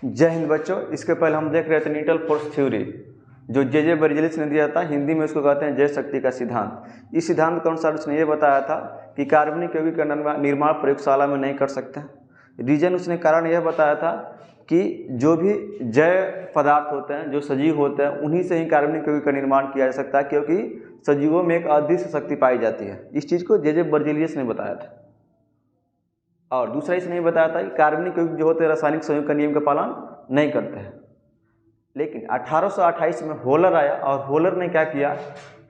जय हिंद बच्चों। इसके पहले हम देख रहे थे न्यूटन फोर्स थ्योरी, जो जे बर्जेलिस ने दिया था। हिंदी में इसको कहते हैं जय शक्ति का सिद्धांत। इस सिद्धांत के अनुसार उसने ये बताया था कि कार्बनिक यौगिक का निर्माण प्रयोगशाला में नहीं कर सकते। रीजन उसने कारण यह बताया था कि जो भी जय पदार्थ होते हैं, जो सजीव होते हैं, उन्हीं से ही कार्बनिक यौगिक का निर्माण किया जा सकता है, क्योंकि सजीवों में एक अदृश्य शक्ति पाई जाती है। इस चीज़ को जे बर्जेलियस ने बताया था। और दूसरा इसने बताया था कि कार्बनिक यौगिक जो होते हैं रासायनिक संयोग का नियम का पालन नहीं करते हैं। लेकिन 1828 में होलर आया और होलर ने क्या किया,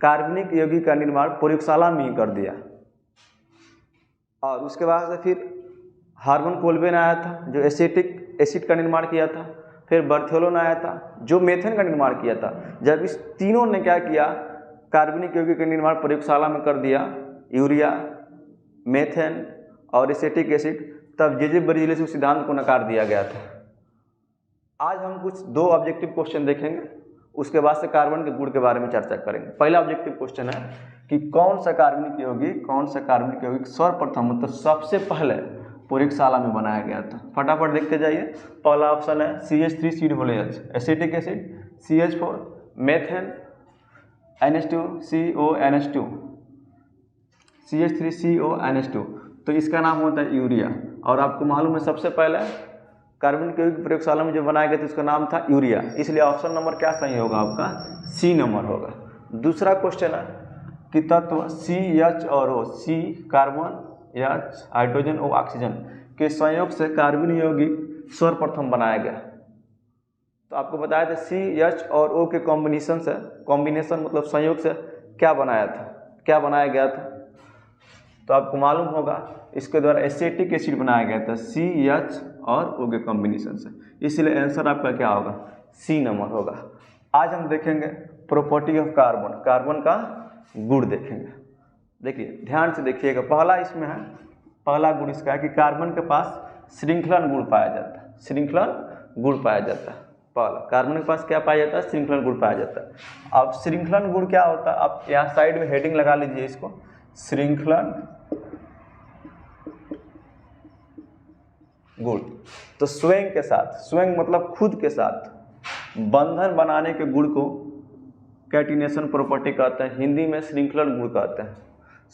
कार्बनिक यौगिक का निर्माण प्रयोगशाला में ही कर दिया। और उसके बाद से फिर हार्मन कोल्बेन आया था, जो एसिटिक एसिड का निर्माण किया था। फिर बर्थेलोन आया था, जो मेथेन का निर्माण किया था। जब इस तीनों ने क्या किया, कार्बनिक यौगिक का निर्माण प्रयोगशाला में कर दिया, यूरिया, मेथेन और एसिटिक एसिड, तब जे बर्जेलियस के सिद्धांत को नकार दिया गया था। आज हम कुछ 2 ऑब्जेक्टिव क्वेश्चन देखेंगे, उसके बाद से कार्बन के गुण के बारे में चर्चा करेंगे। पहला ऑब्जेक्टिव क्वेश्चन है कि कौन सा कार्बनिक यौगिक सर्वप्रथम मतलब सबसे पहले प्रयोगशाला में बनाया गया था। फटाफट देखते जाइए। पहला ऑप्शन है CH3COOH, acetic acid, CH4, methane, NH2, CONH2, CH3CONH2, तो इसका नाम होता है यूरिया। और आपको मालूम है सबसे पहले कार्बनिक यौगिक प्रयोगशाला में जो बनाया गया था उसका नाम था यूरिया, इसलिए ऑप्शन नंबर क्या सही होगा, आपका C नंबर होगा। दूसरा क्वेश्चन है कि तत्व CH और O, C carbon, H hydrogen, O oxygen के संयोग से कार्बनिक यौगिक सर्वप्रथम बनाया गया। तो आपको बताया था CH और O के कॉम्बिनेशन मतलब संयोग से क्या बनाया गया था। तो आपको मालूम होगा इसके द्वारा एसिटिक एसिड बनाया गया था, CH और O के कॉम्बिनेशन से, इसलिए आंसर आपका क्या होगा, C नंबर होगा। आज हम देखेंगे प्रॉपर्टी ऑफ कार्बन का गुण देखेंगे। देखिए ध्यान से देखिएगा। पहला गुण इसका है कि कार्बन के पास श्रृंखलन गुण पाया जाता है। पहला कार्बन के पास क्या पाया जाता है, श्रृंखलन गुण पाया जाता है। अब श्रृंखलन गुण क्या होता है, आप यहाँ साइड में हेडिंग लगा लीजिए इसको, श्रृंखलन गुण। तो स्वयं मतलब खुद के साथ बंधन बनाने के गुण को कैटिनेशन प्रॉपर्टी कहते हैं, हिंदी में श्रृंखलन गुण कहते हैं।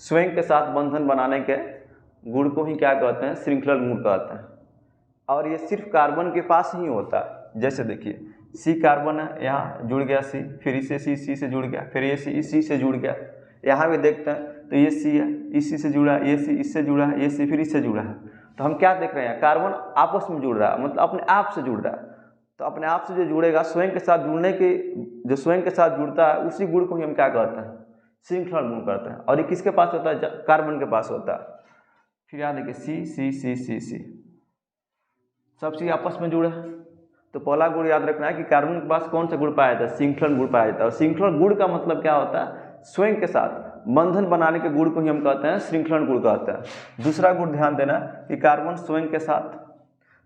स्वयं के साथ बंधन बनाने के गुण को ही क्या कहते हैं, श्रृंखलन गुण कहते हैं। और ये सिर्फ कार्बन के पास ही होता है। जैसे देखिए C कार्बन है, यहाँ जुड़ गया C, फिर इससे C से जुड़ गया, फिर ये C से जुड़ गया। यहाँ भी देखते हैं तो ये C है, इसी से जुड़ा है, ये C इससे जुड़ा है, ये C फिर इससे जुड़ा है। तो हम क्या देख रहे हैं, कार्बन आपस में जुड़ रहा है, मतलब अपने आप से जुड़ रहा है। तो अपने आप से जो जुड़ेगा, स्वयं के साथ जुड़ता है, उसी गुण को ही हम क्या कहते हैं, श्रृंखलन गुण कहते हैं। और ये किसके पास होता है, कार्बन के पास होता है। फिर यहाँ देखिए C सब चीज आपस में जुड़े हैं। तो पहला गुण याद रखना है कि कार्बन के पास कौन सा गुण पाया जाता है, श्रृंखलन गुण पाया जाता है। और श्रृंखलन गुण का मतलब क्या होता है, स्वयं के साथ बंधन बनाने के गुण को ही हम कहते हैं श्रृंखलन गुण कहते हैं। दूसरा गुण ध्यान देना कि कार्बन स्वयं के साथ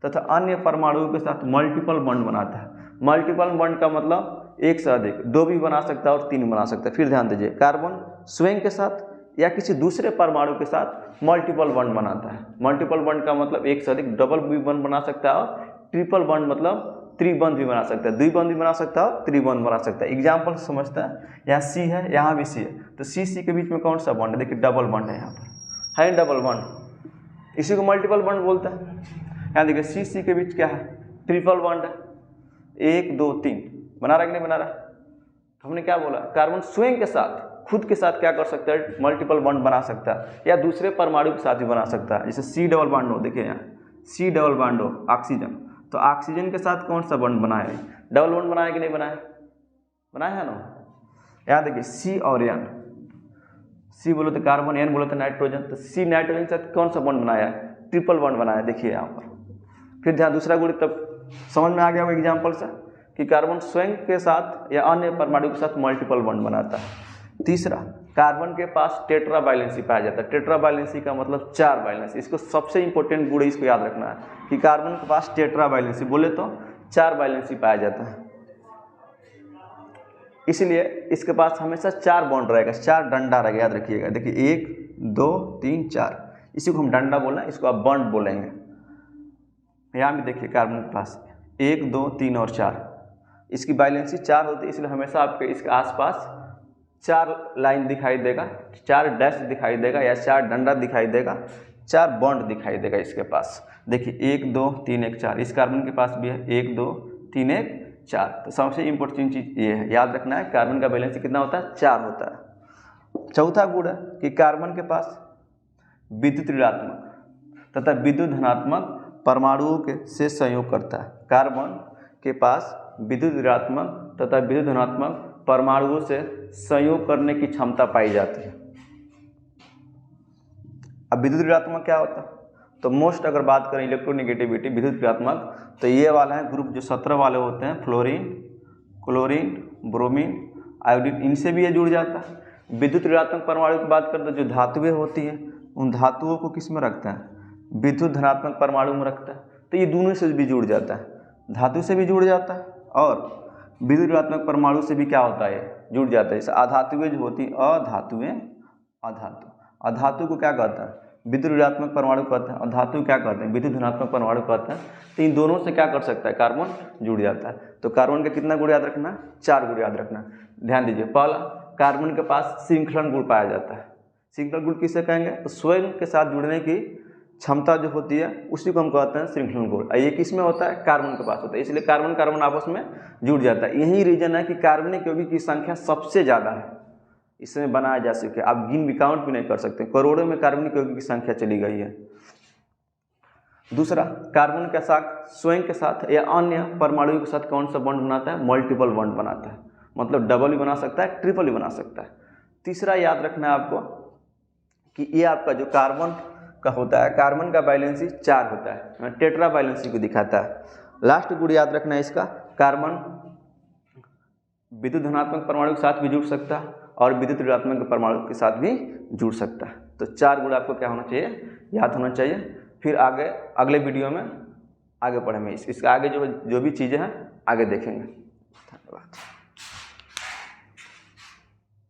तथा अन्य परमाणुओं के साथ मल्टीपल बॉन्ड बनाता है। मल्टीपल बॉन्ड का मतलब एक से अधिक, 2 भी बना सकता है और 3 बना सकता है। फिर ध्यान दीजिए, कार्बन स्वयं के साथ या किसी दूसरे परमाणु के साथ मल्टीपल बॉन्ड बनाता है। मल्टीपल बॉन्ड का मतलब एक से अधिक, डबल भी बॉन्ड बना सकता है, और ट्रिपल बॉन्ड मतलब त्रिबंध भी बना सकता है, द्विबंध भी बना सकता है और त्रिबंध बना सकता है। एग्जाम्पल से समझते हैं, यहाँ C है, यहाँ भी C है, तो C के बीच में कौन सा बॉन्ड है, देखिए डबल बॉन्ड है, यहाँ पर है डबल बॉन्ड, इसी को मल्टीपल बॉन्ड बोलते हैं। यहाँ देखिए C के बीच क्या है, ट्रिपल बॉन्ड है, 1 2 3 बना रहा है कि नहीं बना रहा। तो हमने क्या बोला, कार्बन स्वयं के साथ खुद के साथ क्या कर सकता है, मल्टीपल बॉन्ड बना सकता है, या दूसरे परमाणु के साथ भी बना सकता है। जैसे C डबल बॉन्ड हो, देखिए यहाँ C डबल बॉन्ड हो ऑक्सीजन, तो ऑक्सीजन के साथ कौन सा बॉन्ड बनाया है, डबल बॉन्ड बनाया कि नहीं बनाया है ना। यहाँ देखिए C और N, C बोलो तो कार्बन, N बोलो तो नाइट्रोजन, तो C नाइट्रोजन के साथ कौन सा बॉन्ड बनाया है, ट्रिपल बॉन्ड बनाया है, देखिए यहाँ पर। फिर ध्यान, दूसरा गुण तब समझ में आ गया वो एग्जाम्पल से कि कार्बन स्वयं के साथ या अन्य परमाणु के साथ मल्टीपल बॉन्ड बनाता है। तीसरा, कार्बन के पास टेट्रा वैलेंसी पाया जाता है। टेट्रा वैलेंसी का मतलब 4 वैलेंसी, इसको सबसे इंपॉर्टेंट गुण इसको याद रखना है कि कार्बन के पास टेट्रा वैलेंसी बोले तो 4 वैलेंसी पाया जाता है। इसलिए इसके पास हमेशा 4 बॉन्ड रहेगा, 4 डंडा रहेगा, याद रखिएगा। देखिए 1 2 3 4, इसी को हम डंडा बोलना है, इसको आप बॉन्ड बोलेंगे। यहाँ भी देखिए कार्बन के पास 1 2 3 और 4, इसकी वैलेंसी 4 होती है, इसलिए हमेशा आपके इसके आसपास 4 लाइन दिखाई देगा, 4 डैश दिखाई देगा या 4 डंडा दिखाई देगा, 4 बॉन्ड दिखाई देगा इसके पास। देखिए 1 2 3 1 4, इस कार्बन के पास भी है 1 2 3 1 4। तो सबसे इम्पोर्टेंट चीज़ ये है, याद रखना है कार्बन का वैलेंसी कितना होता है, 4 होता है। चौथा गुण है कि कार्बन के पास विद्युत ऋणात्मक तथा विद्युत धनात्मक परमाणुओं के से संयोग करता है। कार्बन के पास विद्युत ऋणात्मक तथा विद्युत धनात्मक परमाणुओं से संयोग करने की क्षमता पाई जाती है। अब विद्युत ऋणात्मक क्या होता है, तो मोस्ट अगर बात करें इलेक्ट्रोनेगेटिविटी विद्युत ऋणात्मक, तो ये वाला है ग्रुप जो 17 वाले होते हैं, फ्लोरीन, क्लोरीन, ब्रोमीन, आयोडीन, इनसे भी ये जुड़ जाता है। विद्युत ऋणात्मक परमाणु की बात करते हैं, जो धातुएं होती हैं उन धातुओं को किस में रखता है, विद्युत धनात्मक परमाणु में रखता है। तो ये दोनों से भी जुड़ जाता है, धातु से भी जुड़ जाता है और विद्युत ऋणात्मक परमाणु से भी क्या होता है, जुड़ जाता है। जैसे अधातुएं जो होती हैं, अधातुएं, अधातु, अधातु को क्या कहता है, विद्युत ऋणात्मक परमाणु कहते हैं, और धातु क्या कहते हैं, विद्युत धनात्मक परमाणु कहते हैं। तो इन दोनों से क्या कर सकता है, कार्बन जुड़ जाता है। तो कार्बन का कितना गुण याद रखना, 4 गुण याद रखना। ध्यान दीजिए, पहला कार्बन के पास श्रृंखलन गुण पाया जाता है। श्रृंखलन गुण किसे कहेंगे, तो स्वयं के साथ जुड़ने की क्षमता जो होती है उसी को हम कहते हैं श्रृंखलन गुण। ये किस में होता है, कार्बन के पास होता है, इसलिए कार्बन कार्बन आपस में जुड़ जाता है। यही रीजन है कि कार्बनिक यौगिक की संख्या सबसे ज़्यादा है, इसमें बनाया जा सके। आप गिन भी काउंट भी नहीं कर सकते, करोड़ों में कार्बनिक यौगिक की संख्या चली गई है। दूसरा, कार्बन के साथ स्वयं के साथ या अन्य परमाणुओं के साथ कौन सा बॉन्ड बनाता है, मल्टीपल बॉन्ड बनाता है, मतलब डबल भी बना सकता है, ट्रिपल भी बना सकता है। तीसरा याद रखना है आपको कि ये आपका जो कार्बन का होता है, कार्बन का वैलेंसी 4 होता है, टेट्रा वैलेंसी को दिखाता है। लास्ट गुण याद रखना है इसका, कार्बन विद्युत धनात्मक परमाणु के साथ भी जुड़ सकता है और विद्युत ऋणात्मक परमाणु के साथ भी जुड़ सकता है। तो 4 गुण आपको क्या होना चाहिए, याद होना चाहिए। फिर आगे अगले वीडियो में आगे पढ़ेंगे, इसके आगे जो भी चीज़ें हैं आगे देखेंगे। धन्यवाद।